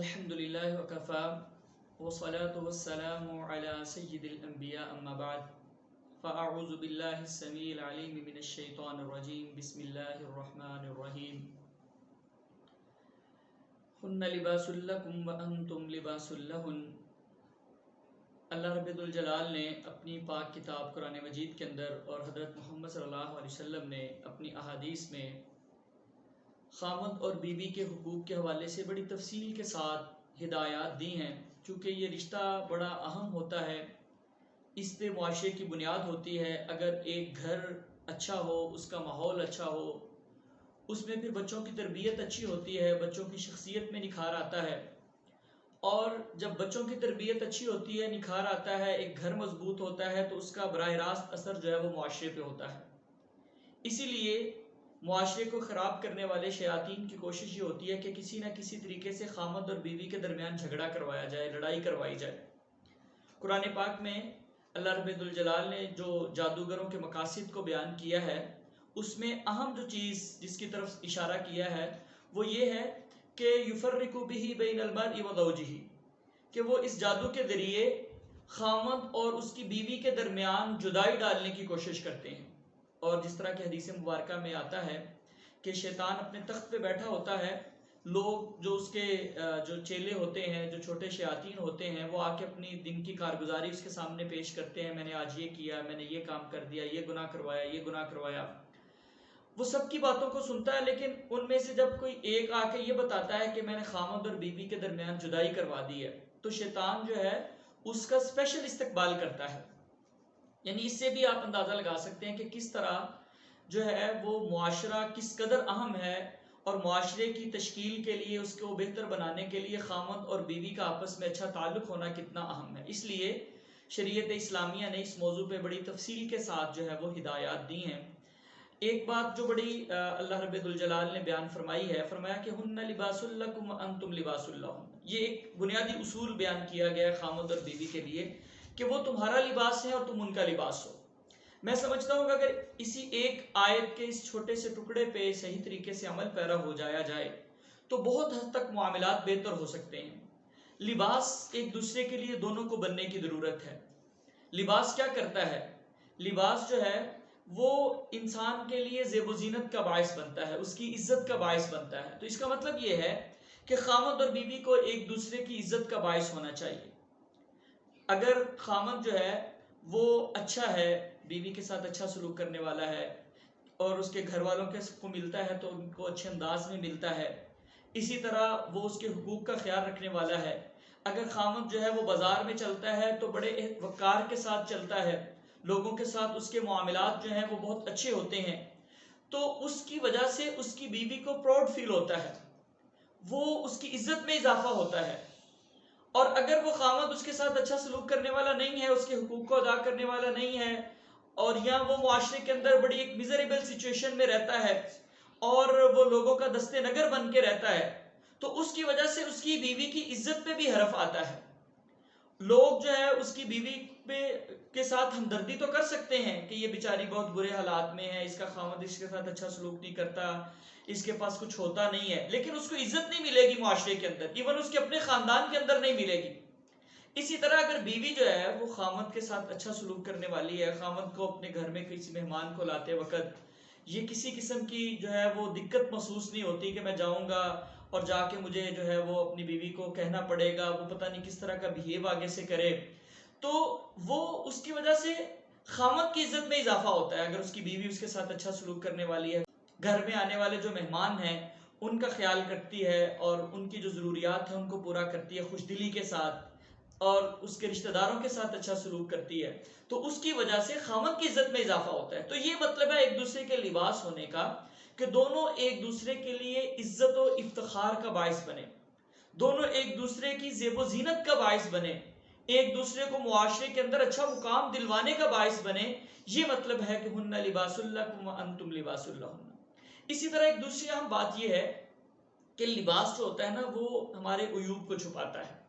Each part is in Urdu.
الحمدللہ وکفا والصلاة والسلام علی سید الانبیاء اما بعد فاعوذ باللہ السمیع العلیم من الشیطان الرجیم بسم اللہ الرحمن الرحیم ہن لباس لکم وانتم لباس لہن۔ اللہ رب الجلال نے اپنی پاک کتاب قرآن مجید کے اندر اور حضرت محمد صلی اللہ علیہ وسلم نے اپنی احادیث میں خامد اور بیوی کے حقوق کے حوالے سے بڑی تفصیل کے ساتھ ہدایات دی ہیں، چونکہ یہ رشتہ بڑا اہم ہوتا ہے، اس پہ معاشرے کی بنیاد ہوتی ہے۔ اگر ایک گھر اچھا ہو، اس کا ماحول اچھا ہو، اس میں پھر بچوں کی تربیت اچھی ہوتی ہے، بچوں کی شخصیت میں نکھار آتا ہے، اور جب بچوں کی تربیت اچھی ہوتی ہے، نکھار آتا ہے، ایک گھر مضبوط ہوتا ہے، تو اس کا براہ راست اثر جو ہے وہ معاشرے پہ ہوتا ہے۔ اسی لیے معاشرے کو خراب کرنے والے شیاطین کی کوشش یہ ہوتی ہے کہ کسی نہ کسی طریقے سے خامد اور بیوی کے درمیان جھگڑا کروایا جائے، لڑائی کروائی جائے۔ قرآن پاک میں اللہ رب الجلال نے جو جادوگروں کے مقاصد کو بیان کیا ہے، اس میں اہم جو چیز جس کی طرف اشارہ کیا ہے وہ یہ ہے کہ یفرق بہ بین المرء وزوجہ، کہ وہ اس جادو کے ذریعے خامد اور اس کی بیوی کے درمیان جدائی ڈالنے کی کوشش کرتے ہیں۔ اور جس طرح کہ حدیث مبارکہ میں آتا ہے کہ شیطان اپنے تخت پہ بیٹھا ہوتا ہے، لوگ جو اس کے جو چیلے ہوتے ہیں، جو چھوٹے شیاطین ہوتے ہیں، وہ آ کے اپنی دن کی کارگزاری اس کے سامنے پیش کرتے ہیں، میں نے آج یہ کیا، میں نے یہ کام کر دیا، یہ گناہ کروایا، یہ گناہ کروایا۔ وہ سب کی باتوں کو سنتا ہے، لیکن ان میں سے جب کوئی ایک آ کے یہ بتاتا ہے کہ میں نے خامد اور بیوی کے درمیان جدائی کروا دی ہے، تو شیطان جو ہے اس کا اسپیشل استقبال کرتا ہے۔ یعنی اس سے بھی آپ اندازہ لگا سکتے ہیں کہ کس طرح جو ہے وہ معاشرہ کس قدر اہم ہے، اور معاشرے کی تشکیل کے لیے، اس کو بہتر بنانے کے لیے خامد اور بیوی کا آپس میں اچھا تعلق ہونا کتنا اہم ہے۔ اس لیے شریعت اسلامیہ نے اس موضوع پہ بڑی تفصیل کے ساتھ جو ہے وہ ہدایات دی ہیں۔ ایک بات جو بڑی اللہ رب الجلال نے بیان فرمائی ہے، فرمایا کہ ہن لباس لکم وانتم لباس لہن۔ یہ ایک بنیادی اصول بیان کیا گیا ہے خامد اور بیوی کے لیے کہ وہ تمہارا لباس ہے اور تم ان کا لباس ہو۔ میں سمجھتا ہوں کہ اگر اسی ایک آیت کے اس چھوٹے سے ٹکڑے پہ صحیح طریقے سے عمل پیرا ہو جایا جائے تو بہت حد تک معاملات بہتر ہو سکتے ہیں۔ لباس ایک دوسرے کے لیے دونوں کو بننے کی ضرورت ہے۔ لباس کیا کرتا ہے؟ لباس جو ہے وہ انسان کے لیے زیب و زینت کا باعث بنتا ہے، اس کی عزت کا باعث بنتا ہے۔ تو اس کا مطلب یہ ہے کہ خامد اور بیوی کو ایک دوسرے کی عزت کا باعث ہونا چاہیے۔ اگر خامد جو ہے وہ اچھا ہے، بیوی کے ساتھ اچھا سلوک کرنے والا ہے، اور اس کے گھر والوں کے کو ملتا ہے تو ان کو اچھے انداز میں ملتا ہے، اسی طرح وہ اس کے حقوق کا خیال رکھنے والا ہے، اگر خامد جو ہے وہ بازار میں چلتا ہے تو بڑے وقار کے ساتھ چلتا ہے، لوگوں کے ساتھ اس کے معاملات جو ہیں وہ بہت اچھے ہوتے ہیں، تو اس کی وجہ سے اس کی بیوی کو پراؤڈ فیل ہوتا ہے، وہ اس کی عزت میں اضافہ ہوتا ہے۔ اور اگر وہ خامد اس کے ساتھ اچھا سلوک کرنے والا نہیں ہے، اس کے حقوق کو ادا کرنے والا نہیں ہے، اور یا وہ معاشرے کے اندر بڑی ایک میزریبل سچویشن میں رہتا ہے اور وہ لوگوں کا دستے نگر بن کے رہتا ہے، تو اس کی وجہ سے اس کی بیوی کی عزت پہ بھی حرف آتا ہے۔ لوگ جو ہے اس کی بیوی کے ساتھ ہمدردی تو کر سکتے ہیں کہ یہ بیچاری بہت برے حالات میں ہے، اس کا خامد اس کے ساتھ اچھا سلوک نہیں کرتا، اس کے پاس کچھ ہوتا نہیں ہے، لیکن اس کو عزت نہیں ملے گی معاشرے کے اندر، ایون اس کے اپنے خاندان کے اندر نہیں ملے گی۔ اسی طرح اگر بیوی جو ہے وہ خامد کے ساتھ اچھا سلوک کرنے والی ہے، خامد کو اپنے گھر میں کسی مہمان کو لاتے وقت یہ کسی قسم کی جو ہے وہ دقت محسوس نہیں ہوتی کہ میں جاؤں گا اور جا کے مجھے جو ہے وہ اپنی بیوی کو کہنا پڑے گا، وہ پتہ نہیں کس طرح کا بہیو آگے سے کرے، تو وہ اس کی وجہ سے خامد کی عزت میں اضافہ ہوتا ہے۔ اگر اس کی بیوی اس کے ساتھ اچھا سلوک کرنے والی ہے، گھر میں آنے والے جو مہمان ہیں ان کا خیال کرتی ہے اور ان کی جو ضروریات ہیں ان کو پورا کرتی ہے خوش دلی کے ساتھ، اور اس کے رشتہ داروں کے ساتھ اچھا سلوک کرتی ہے، تو اس کی وجہ سے خامد کی عزت میں اضافہ ہوتا ہے۔ تو یہ مطلب ہے ایک دوسرے کے لباس ہونے کا کہ دونوں ایک دوسرے کے لیے عزت و افتخار کا باعث بنے، دونوں ایک دوسرے کی زیب و زینت کا باعث بنے، ایک دوسرے کو معاشرے کے اندر اچھا مقام دلوانے کا باعث بنے۔ یہ مطلب ہے کہ ہن لباس لکم وانتم لباس لہن۔ اسی طرح ایک دوسری اہم بات یہ ہے کہ لباس جو ہوتا ہے نا وہ ہمارے عیوب کو چھپاتا ہے۔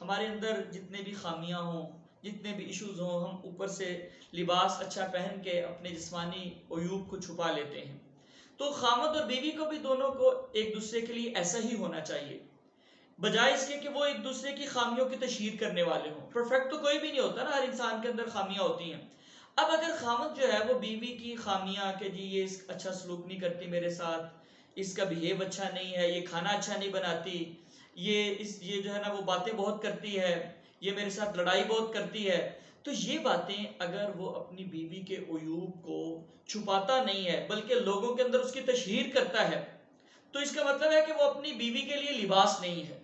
ہمارے اندر جتنے بھی خامیاں ہوں، جتنے بھی ایشوز ہوں، ہم اوپر سے لباس اچھا پہن کے اپنے جسمانی عیوب کو چھپا لیتے ہیں۔ تو خامد اور بیوی کو بھی دونوں کو ایک دوسرے کے لیے ایسا ہی ہونا چاہیے۔ بجائے اس کے کہ وہ ایک دوسرے کی خامیوں کی تشہیر کرنے والے ہوں. پرفیکٹ تو کوئی بھی نہیں ہوتا نا، ہر انسان کے اندر خامیاں ہوتی ہیں. اب اگر خامد جو ہے وہ بیوی کی خامیاں کہ جی یہ اچھا سلوک نہیں کرتی میرے ساتھ، اس کا بہیو اچھا نہیں ہے، یہ کھانا اچھا نہیں بناتی، یہ جو ہے نا وہ باتیں بہت کرتی ہے، یہ میرے ساتھ لڑائی بہت کرتی ہے، تو یہ باتیں اگر وہ اپنی بیوی کے عیوب کو چھپاتا نہیں ہے بلکہ لوگوں کے اندر اس کی تشہیر کرتا ہے، تو اس کا مطلب ہے کہ وہ اپنی بیوی کے لیے لباس نہیں ہے.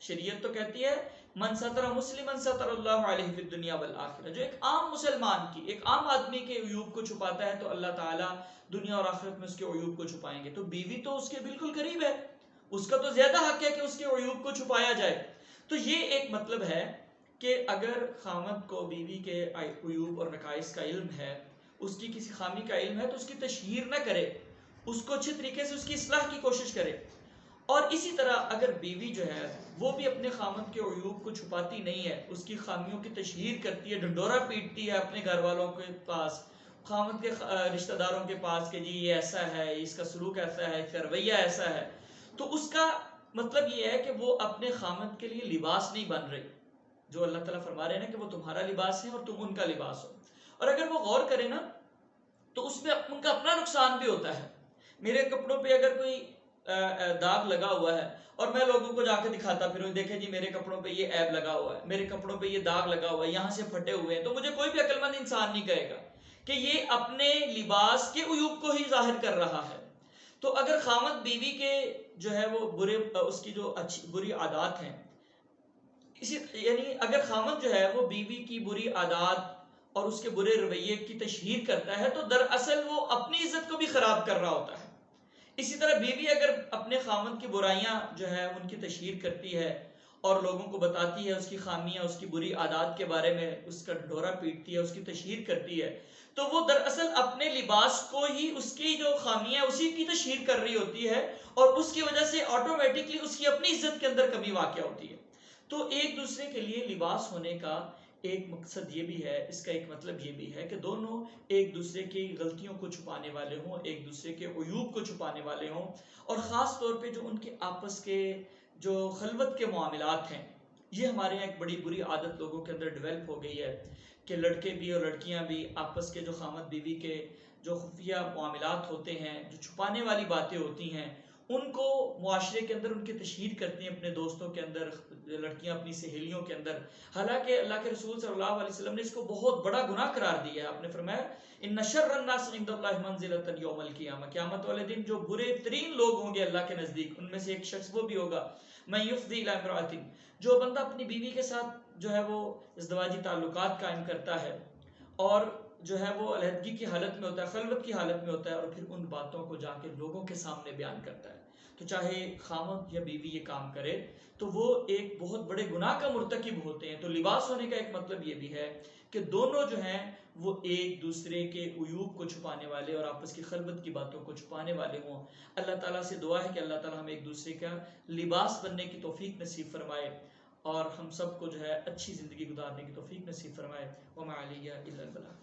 شریعت تو کہتی ہے من ستر مسلمن ستر اللہ علیہ فی الدنیا والآخرہ، جو ایک عام مسلمان کی، ایک عام آدمی کے عیوب کو چھپاتا ہے تو اللہ تعالیٰ دنیا اور آخرت میں اس کے عیوب کو چھپائیں گے. تو بیوی تو اس کے بالکل قریب ہے، اس کا تو زیادہ حق ہے کہ اس کے عیوب کو چھپایا جائے. تو یہ ایک مطلب ہے کہ اگر خامد کو بیوی کے عیوب اور نقائص کا علم ہے، اس کی کسی خامی کا علم ہے، تو اس کی تشہیر نہ کرے، اس کو اچھے طریقے سے اس کی اصلاح کی کوشش کرے. اور اسی طرح اگر بیوی جو ہے وہ بھی اپنے خامد کے عیوب کو چھپاتی نہیں ہے، اس کی خامیوں کی تشہیر کرتی ہے، ڈنڈورا پیٹتی ہے اپنے گھر والوں کے پاس، خامد کے رشتہ داروں کے پاس کہ جی یہ ایسا ہے، اس کا سلوک ایسا ہے، اس کا رویہ ایسا ہے، تو اس کا مطلب یہ ہے کہ وہ اپنے خامد کے لیے لباس نہیں بن رہی، جو اللہ تعالیٰ فرما رہے ہیں کہ وہ تمہارا لباس ہے اور تم ان کا لباس ہو. اور اگر وہ غور کرے نا تو اس میں ان کا اپنا نقصان بھی ہوتا ہے. میرے کپڑوں پہ اگر کوئی داغ لگا ہوا ہے اور میں لوگوں کو جا کے دکھاتا پھروں دیکھیں جی میرے کپڑوں پہ یہ عیب لگا ہوا ہے، میرے کپڑوں پہ یہ داغ لگا ہوا ہے، یہاں سے پھٹے ہوئے ہیں، تو مجھے کوئی بھی عقل مند انسان نہیں کہے گا کہ یہ اپنے لباس کے عیوب کو ہی ظاہر کر رہا ہے. تو اگر خامد بیوی کے جو ہے وہ برے، اس کی جو اچھی بری عادات ہیں، یعنی اگر خامد جو ہے وہ بیوی کی بری عادات اور اس کے برے رویے کی تشہیر کرتا ہے تو دراصل وہ اپنی عزت کو بھی خراب کر رہا ہوتا ہے. اسی طرح بیوی اگر اپنے خامد کی برائیاں جو ہے ان کی تشہیر کرتی ہے اور لوگوں کو بتاتی ہے اس کی خامیاں، اس کی بری عادات کے بارے میں اس کا ڈھورا پیٹتی ہے، اس کی تشہیر کرتی ہے، تو وہ دراصل اپنے لباس کو ہی اس کی جو خامیاں اسی کی تشہیر کر رہی ہوتی ہے، اور اس کی وجہ سے آٹومیٹکلی اس کی اپنی عزت کے اندر کمی واقع ہوتی ہے. تو ایک دوسرے کے لیے لباس ہونے کا ایک مقصد یہ بھی ہے، اس کا ایک مطلب یہ بھی ہے کہ دونوں ایک دوسرے کی غلطیوں کو چھپانے والے ہوں، ایک دوسرے کے عیوب کو چھپانے والے ہوں. اور خاص طور پہ جو ان کے آپس کے جو خلوت کے معاملات ہیں، یہ ہمارے یہاں ایک بڑی بری عادت لوگوں کے اندر ڈیولپ ہو گئی ہے کہ لڑکے بھی اور لڑکیاں بھی آپس کے جو خامد بیوی کے جو خفیہ معاملات ہوتے ہیں، جو چھپانے والی باتیں ہوتی ہیں، ان کو معاشرے کے اندر ان کی تشہیر کرتی ہیں، اپنے دوستوں کے اندر، لڑکیاں اپنی سہیلیوں کے اندر. حالانکہ اللہ کے رسول صلی اللہ علیہ وسلم نے اس کو بہت بڑا گناہ قرار دیا ہے. آپ نے فرمایا ان شر الناس عند اللہ منزلۃ یوم القیامہ، قیامت والے دن جو برے ترین لوگ ہوں گے اللہ کے نزدیک، ان میں سے ایک شخص وہ بھی ہوگا من یفضی الی امرأۃ، جو بندہ اپنی بیوی کے ساتھ جو ہے وہ ازدواجی تعلقات قائم کرتا ہے اور جو ہے وہ علیحدگی کی حالت میں ہوتا ہے، خلوت کی حالت میں ہوتا ہے، اور پھر ان باتوں کو جا کے لوگوں کے سامنے بیان کرتا ہے. تو چاہے خامد یا بیوی یہ کام کرے تو وہ ایک بہت بڑے گناہ کا مرتکب ہوتے ہیں. تو لباس ہونے کا ایک مطلب یہ بھی ہے کہ دونوں جو ہیں وہ ایک دوسرے کے عیوب کو چھپانے والے اور آپس کی خلوت کی باتوں کو چھپانے والے ہوں. اللہ تعالیٰ سے دعا ہے کہ اللہ تعالیٰ ہمیں ایک دوسرے کا لباس بننے کی توفیق نصیب فرمائے اور ہم سب کو جو ہے اچھی زندگی گزارنے کی توفیق نصیب فرمائے. وما علیہ الا البلاغ.